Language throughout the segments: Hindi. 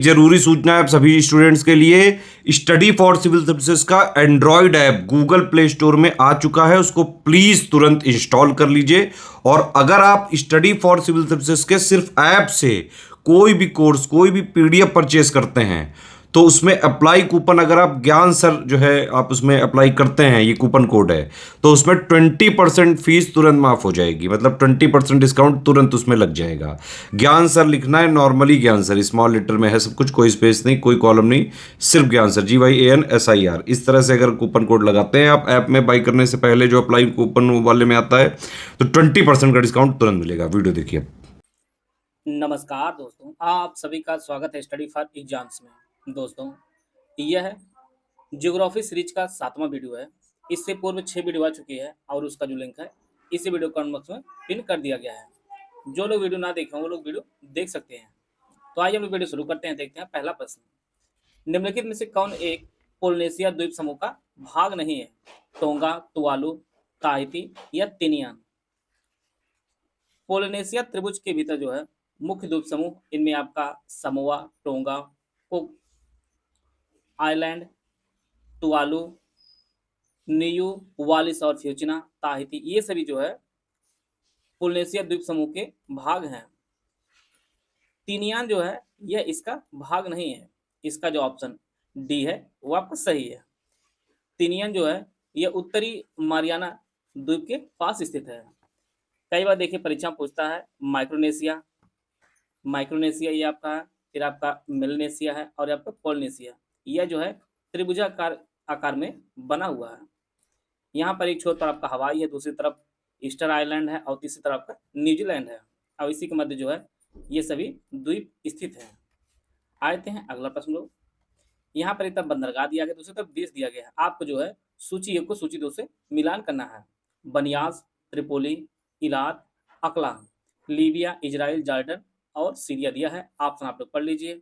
जरूरी सूचना है आप सभी स्टूडेंट्स के लिए। स्टडी फॉर सिविल सर्विसेज का Android app Google play store में आ चुका है, उसको प्लीज तुरंत इंस्टॉल कर लीजिए। और अगर आप स्टडी फॉर सिविल सर्विसेज के सिर्फ ऐप से कोई भी कोर्स, कोई भी पीडीएफ परचेस करते हैं तो उसमें अप्लाई कूपन, अगर आप ज्ञान सर जो है आप उसमें अप्लाई करते हैं, ये कूपन कोड है, तो उसमें 20% फीस तुरंत माफ हो जाएगी। मतलब 20% डिस्काउंट तुरंत उसमें लग जाएगा। ज्ञान सर लिखना है, नॉर्मली ज्ञान सर स्मॉल लेटर में है सब कुछ, कोई स्पेस नहीं, कोई कॉलम नहीं, सिर्फ ज्ञान सर, GYANSIR। इस तरह से अगर कूपन कोड लगाते हैं आप ऐप में बाई करने से पहले, जो अप्लाई कूपन वाले में आता है, तो 20% का डिस्काउंट तुरंत मिलेगा। वीडियो देखिए। नमस्कार दोस्तों, आप सभी का स्वागत है स्टडी फॉर एग्जाम्स में। दोस्तों, यह ज्योग्राफी सीरीज का 7वां वीडियो है। इससे पूर्व 6 वीडियो आ चुकी है और उसका जो लिंक है इसी वीडियो कमेंट बॉक्स में पिन कर दिया गया है। जो लोग वीडियो ना देखे हों वो लोग वीडियो देख सकते हैं। तो आइए हम लोग वीडियो शुरू करते हैं। देखते हैं पहला प्रश्न, निम्नलिखित में से कौन एक पोलिनेशिया द्वीप समूह का भाग नहीं है? टोंगा, तुवालू, ताहिती या तिनियान? पोलिनेशिया त्रिभुज के भीतर जो है मुख्य द्वीप समूह, इनमें आपका Samoa, Tonga, Cook Island, Tuvalu, Niue, Wallis और फ्यूचिना, ताहिती, ये सभी जो है पोलिनेशिया द्वीप समूह के भाग हैं। तिनियान जो है यह इसका भाग नहीं है। इसका जो ऑप्शन डी है वो आपका सही है। तिनियान जो है यह उत्तरी मारियाना द्वीप के पास स्थित है। कई बार देखिए परीक्षा में पूछता है माइक्रोनेशिया, माइक्रोनेशिया ये आपका है, फिर आपका मेलनेशिया है और आपका पोलिनेशिया। यह जो है त्रिभुजाकार आकार में बना हुआ है। यहाँ पर एक छोर पर आपका हवाई है, दूसरी तरफ ईस्टर आइलैंड है और तीसरी तरफ आपका न्यूजीलैंड है और इसी के मध्य जो है ये सभी द्वीप स्थित हैं। आते हैं अगला प्रश्न लोग। यहाँ पर एक तरफ बंदरगाह दिया गया, दूसरी तरफ देश दिया गया है। आपको जो है सूची 1 को सूची 2 से मिलान करना है। बनियास, त्रिपोली, इलाद, अकला, लीबिया, इजराइल, जॉर्डन और सीरिया दिया है। ऑप्शन आप लोग पढ़ लीजिए।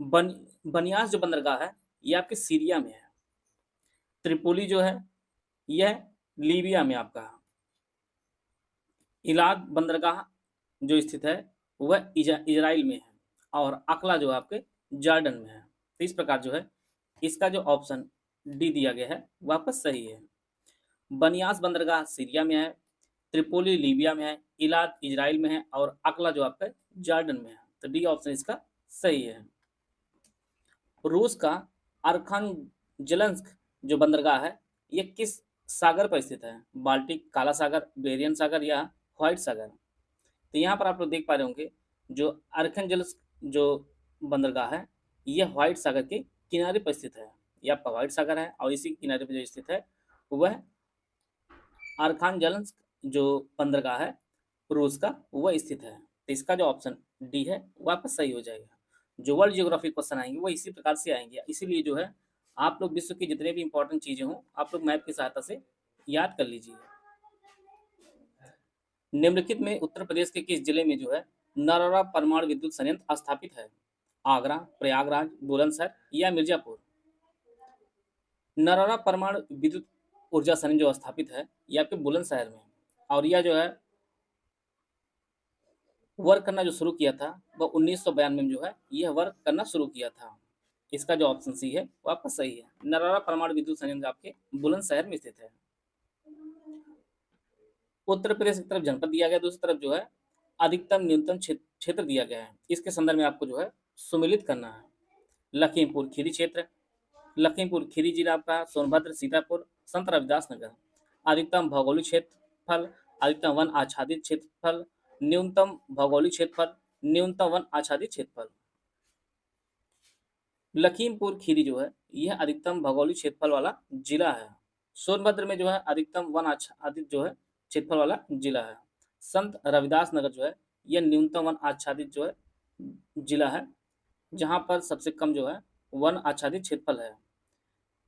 बनियास जो बंदरगाह है ये आपके सीरिया में है। त्रिपोली जो है यह लीबिया में आपका है। इलाद बंदरगाह जो स्थित है वह इजराइल में है और अकला जो है आपके जॉर्डन में है। तो इस प्रकार जो है इसका जो ऑप्शन डी दिया गया है वह आपका सही है। बनियास बंदरगाह सीरिया में है, त्रिपोली लीबिया में है, इलाद इजराइल में है और अकला जो आपका जॉर्डन में है। तो डी ऑप्शन इसका सही है। रूस का अर्खांजल्स्क जो बंदरगाह है ये किस सागर पर स्थित है? बाल्टिक, काला सागर, बेरियन सागर या व्हाइट सागर? तो यहाँ पर आप लोग देख पा रहे होंगे जो अर्खांजल्स्क जो बंदरगाह है यह व्हाइट सागर के किनारे पर स्थित है। यह आपका व्हाइट सागर है और इसी किनारे पर जो स्थित है वह अर्खांजल्स्क जो बंदरगाह है रूस का वह स्थित है। तो इसका जो ऑप्शन डी है वह आपका सही हो जाएगा। जो वर्ल्ड जियोग्राफी क्वेश्चन आएंगे वो इसी प्रकार से आएंगे, इसीलिए जो है आप लोग विश्व की जितने भी इंपॉर्टेंट चीजें हों आप लोग मैप की सहायता से याद कर लीजिए। निम्नलिखित में उत्तर प्रदेश के किस जिले में जो है नरौरा परमाणु विद्युत संयंत्र स्थापित है? आगरा, प्रयागराज, बुलंदशहर या मिर्जापुर? नरौरा परमाणु विद्युत ऊर्जा संयंत्र जो स्थापित है यह आपके बुलंदशहर में और यह जो है वर्क करना जो शुरू किया था वह 1992 में जो है यह वर्क करना शुरू किया था। इसका जो ऑप्शन सी है वो आपका सही है। नरौरा परमाणु विद्युत संयंत्र आपके बुलंदशहर में स्थित है। उत्तर प्रदेश की तरफ जनपद दिया गया, दूसरी तरफ जो है अधिकतम न्यूनतम क्षेत्र दिया गया है। इसके संदर्भ में आपको जो है सुमिलित करना है। लखीमपुर खीरी क्षेत्र, लखीमपुर खीरी जिला आपका, सोनभद्र, सीतापुर, संत रविदास नगर। अधिकतम भौगोलिक क्षेत्रफल, अधिकतम वन आच्छादित क्षेत्रफल, न्यूनतम भौगोलिक क्षेत्रफल, न्यूनतम वन आच्छादित क्षेत्रफल। लखीमपुर खीरी जो है यह अधिकतम भौगोलिक क्षेत्रफल वाला जिला है। सोनभद्र में जो है अधिकतम वन आच्छादित जो है क्षेत्रफल वाला जिला है। संत रविदास नगर जो है यह न्यूनतम वन आच्छादित जो है जिला है, जहां पर सबसे कम जो है वन आच्छादित क्षेत्रफल है।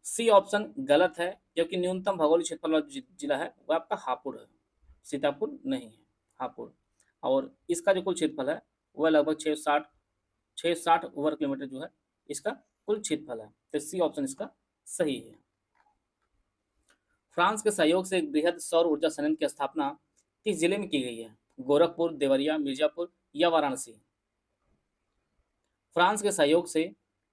सी ऑप्शन गलत है क्योंकि न्यूनतम भौगोलिक क्षेत्रफल वाला जिला है वह आपका हापुड़ है, सीतापुर नहीं है, हापुड़। और इसका जो कुल क्षेत्रफल है वह लगभग 660 वर्ग किलोमीटर जो है इसका कुल क्षेत्रफल है। तो सी ऑप्शन इसका सही है। फ्रांस के सहयोग से एक बृहद सौर ऊर्जा संयंत्र की स्थापना किस जिले में की गई है? गोरखपुर, देवरिया, मिर्जापुर या वाराणसी? फ्रांस के सहयोग से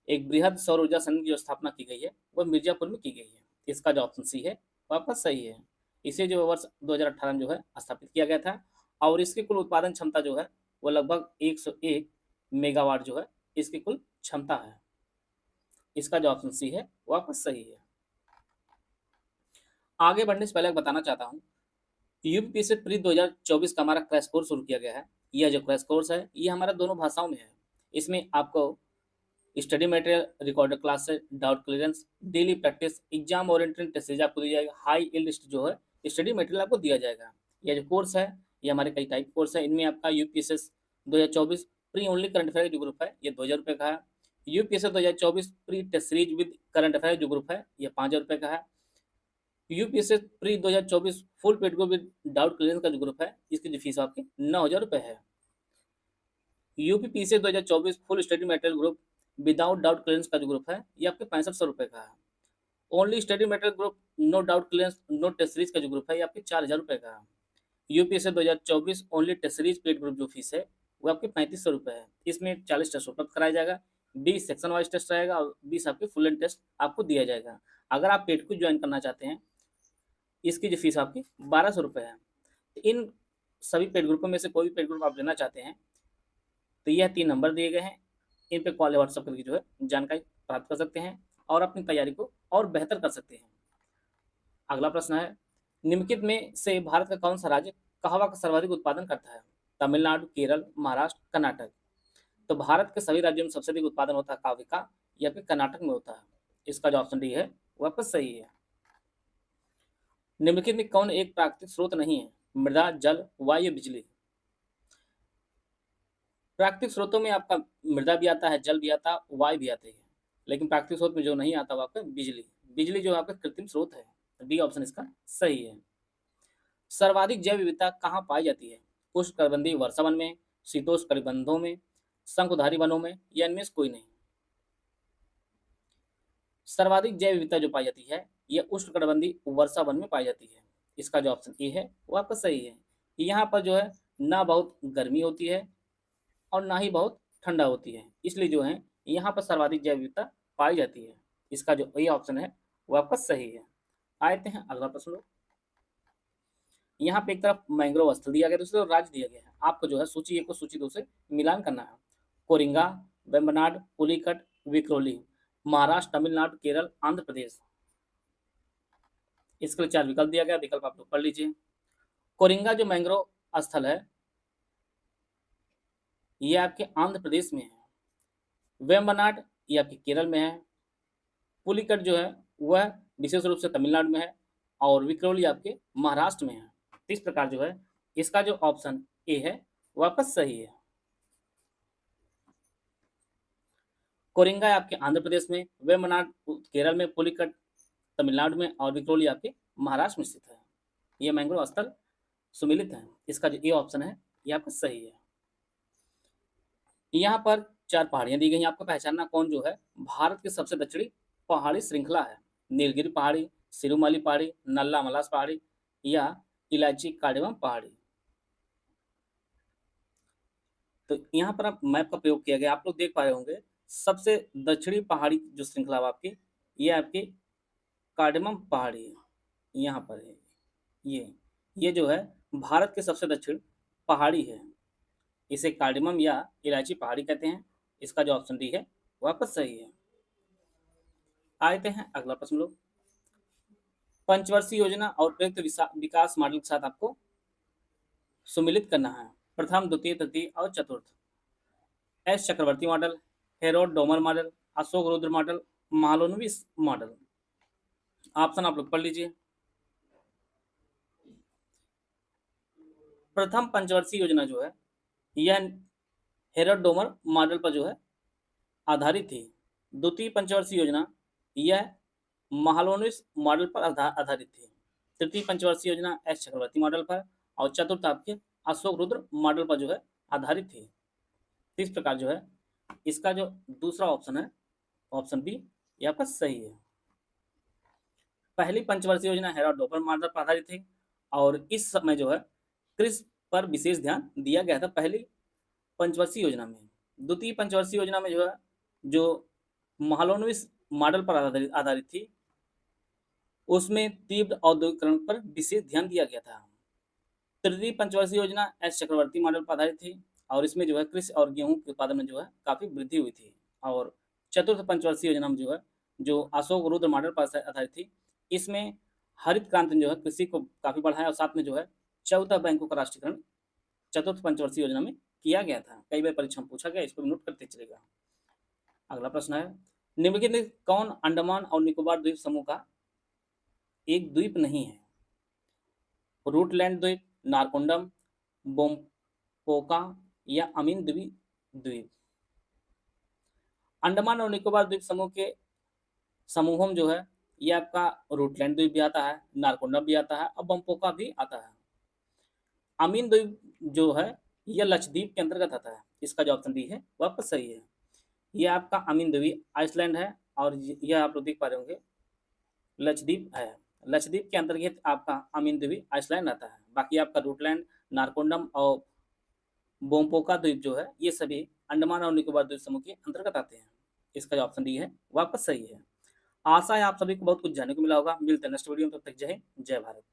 एक बृहद सौर ऊर्जा संयंत्र की जो स्थापना की गई है वह मिर्जापुर में की गई है। इसका जो ऑप्शन सी है वह आपका सही है। इसे जो वर्ष 2018 में जो है स्थापित किया गया था और इसकी कुल उत्पादन क्षमता जो है वो लगभग 101 मेगावाट जो है इसकी कुल क्षमता है। इसका जो ऑप्शन सी है वो आपका सही है। आगे बढ़ने से पहले बताना चाहता हूँ, यूपीपीएससी प्री 2024 का हमारा क्रैश कोर्स शुरू किया गया है। यह जो क्रैश कोर्स है ये हमारा दोनों भाषाओं में है। इसमें आपको study material, recorded classes, doubt clearance, daily practice, exam oriented test series आपको दी जाएगी, हाई यील्ड जो है स्टडी मटेरियल आपको दिया जाएगा। यह जो कोर्स है ये हमारे कई टाइप कोर्स है। इनमें आपका UPSC 2024 pre only current affair जो ग्रुप है ये 2000 रुपये का है। UPSC 2024 pre test series with current affair जो ग्रुप है ये 5000 रुपये का है। UPSC pre 2024 full paid group with doubt clearance का जो ग्रुप है इसकी जो फीस आपकी 9000 रुपये है। UPPC 2024 full study material group without doubt clearance का जो ग्रुप है ये आपके 6500 रुपये का है। Only study material group no doubt clearance no test series का जो ग्रुप है ये आपके 4000 रुपये का है। UPSC 2024 only test series paid group जो फीस है वो आपके 3500 रुपये है। इसमें 40 टेस्ट उपलब्ध कराया जाएगा, 20 सेक्शन वाइज टेस्ट रहेगा और 20 आपके फुल एंड टेस्ट आपको दिया जाएगा। अगर आप पेड को ज्वाइन करना चाहते हैं इसकी जो फीस आपकी 1200 रुपये है। इन सभी पेड ग्रुपों में से कोई भी पेड ग्रुप आप लेना चाहते हैं तो यह 3 नंबर दिए गए हैं, इन पे कॉल या व्हाट्सएप करके जो है जानकारी प्राप्त कर सकते हैं और अपनी तैयारी को और बेहतर कर सकते हैं। अगला प्रश्न है, निम्नलिखित में से भारत का कौन सा राज्य कहवा का सर्वाधिक उत्पादन करता है? तमिलनाडु, केरल, महाराष्ट्र, कर्नाटक। तो भारत के सभी राज्यों में सबसे अधिक उत्पादन होता है काव्य का, यह आपके कर्नाटक में होता है। इसका जो ऑप्शन डी है वो आपका सही है। निम्नलिखित में कौन एक प्राकृतिक स्रोत नहीं है? मृदा, जल, वायु, बिजली। प्राकृतिक स्रोतों में आपका मृदा भी आता है, जल भी आता है, वायु भी आती है, लेकिन प्राकृतिक स्रोत में जो नहीं आता वो आपका बिजली। बिजली जो आपका कृत्रिम स्रोत है। डी ऑप्शन इसका सही है। सर्वाधिक जैव विविधता कहाँ पाई जाती है? उष्णकटिबंधीय वर्षा वन में, शीतोष्ण कटिबंधों में, शंकुधारी वनों में या इनमें से कोई नहीं? सर्वाधिक जैव विविधता जो पाई जाती है यह उष्णकटिबंधीय वर्षा वन में पाई जाती है। इसका जो ऑप्शन ए है वो आपका सही है। यहाँ पर जो है ना बहुत गर्मी होती है और ना ही बहुत ठंडा होती है, इसलिए जो है यहाँ पर सर्वाधिक जैव विविधता पाई जाती है। इसका जो ए ऑप्शन है वो आपका सही है। आते हैं अगला प्रश्न लो। यहाँ पे एक तरफ मैंग्रोव स्थल दिया गया, दूसरी तरफ राज्य दिया गया है। आपको जो है सूची 1 को सूची 2 से मिलान करना है। कोरिंगा, वेम्बनाड, पुलिकट, विक्रोली। महाराष्ट्र, तमिलनाडु, केरल, आंध्र प्रदेश। इसके लिए 4 विकल्प दिया गया, विकल्प आप लोग पढ़ लीजिए। कोरिंगा जो मैंग्रोव स्थल है ये आपके आंध्र प्रदेश में है। वेम्बनाड ये आपके केरल में है। पुलिकट जो है वह विशेष रूप से तमिलनाडु में है और विक्रोली आपके महाराष्ट्र में है। इस प्रकार जो है इसका जो ऑप्शन ए है वो आपका सही है। कोरिंगा आपके आंध्र प्रदेश में, वेम्बनाड केरल में, पुलिकट तमिलनाडु में और विक्रोली आपके महाराष्ट्र में स्थित है। ये मैंग्रोव स्थल सुमिलित है। इसका जो ए ऑप्शन है ये आपका सही है। यहाँ पर 4 पहाड़ियां दी गई हैं, आपको पहचानना कौन जो है भारत की सबसे दक्षिणी पहाड़ी श्रृंखला है। नीलगिरी पहाड़ी, सिरुमाली पहाड़ी, नल्ला मलास पहाड़ी या इलायची कार्डेमम पहाड़ी। तो यहाँ पर आप मैप का प्रयोग किया गया, आप लोग देख पा रहे होंगे सबसे दक्षिणी पहाड़ी जो श्रृंखला आपकी ये आपकी कार्डेमम पहाड़ी है। यहाँ पर है ये जो है भारत के सबसे दक्षिण पहाड़ी है। इसे कार्डेमम या इलायची पहाड़ी कहते हैं। इसका जो ऑप्शन डी है वो आपका सही है। आते हैं अगला प्रश्न लोग। पंचवर्षीय योजना और प्रयुक्त विकास मॉडल के साथ आपको सुमिलित करना है। प्रथम, द्वितीय, तृतीय और चतुर्थ। S Chakravarty model, Harrod Domar model, Ashok Rudra model, Mahalanobis model. Option आप लोग पढ़ लीजिए। प्रथम पंचवर्षीय योजना जो है यह हेरोड डोमर मॉडल पर जो है आधारित थी। द्वितीय पंचवर्षीय योजना यह महालनोबिस मॉडल पर आधारित थी। तृतीय पंचवर्षीय योजना एस चक्रवर्ती मॉडल पर और चतुर्थ आपके अशोक रुद्र मॉडल पर जो है आधारित थी। इस प्रकार जो है इसका जो दूसरा ऑप्शन है ऑप्शन बी ये आपका सही है। पहली पंचवर्षीय योजना हेरोड डोमर मॉडल पर आधारित थी और इस समय जो है कृषि पर विशेष ध्यान दिया गया था। पहली पंचवर्षीय योजना में, द्वितीय पंचवर्षीय योजना में जो है, जो महालनोबिस मॉडल पर आधारित थी, उसमें तीव्र औद्योगिकरण पर विशेष ध्यान दिया गया था। तृतीय पंचवर्षीय योजना एस चक्रवर्ती मॉडल पर आधारित थी और इसमें जो है कृषि और गेहूं के उत्पादन में जो है काफी वृद्धि हुई थी। और चतुर्थ पंचवर्षीय योजना में जो है, जो अशोक रुद्र मॉडल पर आधारित थी, इसमें हरित क्रांति ने जो है कृषि को काफी बढ़ाया और साथ में जो है 14 बैंकों का राष्ट्रीयकरण चतुर्थ पंचवर्षीय योजना में किया गया था। कई बार परीक्षा में पूछा गया, इसको नोट करते चलेगा। अगला प्रश्न है, निम्नलिखित में कौन अंडमान और निकोबार द्वीप समूह का एक द्वीप नहीं है? रूटलैंड द्वीप, नारकोंडम, बोमपोका या अमीन द्वीप। अंडमान और निकोबार द्वीप समूह के समूहों में जो है, ये आपका रूटलैंड द्वीप भी आता है, नारकोंडम भी आता है और बोमपोका भी आता है। अमीन द्वीप जो है, यह लक्षद्वीप के अंतर्गत आता है। इसका जो ऑप्शन डी है वह आपका सही है। यह आपका अमीन द्वीप आइसलैंड है और यह आप लोग देख पा रहे होंगे लक्षद्वीप है। लक्षद्वीप के अंतर्गत आपका अमीन द्वीप आइसलैंड आता है। बाकी आपका रूटलैंड, नारकोंडम और बोमपोका द्वीप जो है, ये सभी अंडमान और निकोबार द्वीप समूह के अंतर्गत आते हैं। इसका जो ऑप्शन डी है वह आपका सही है। आशा है आप सभी को बहुत कुछ जानने को मिला होगा। मिलते हैं नेक्स्ट वीडियो में, तब तक जय हिंद, जय भारत।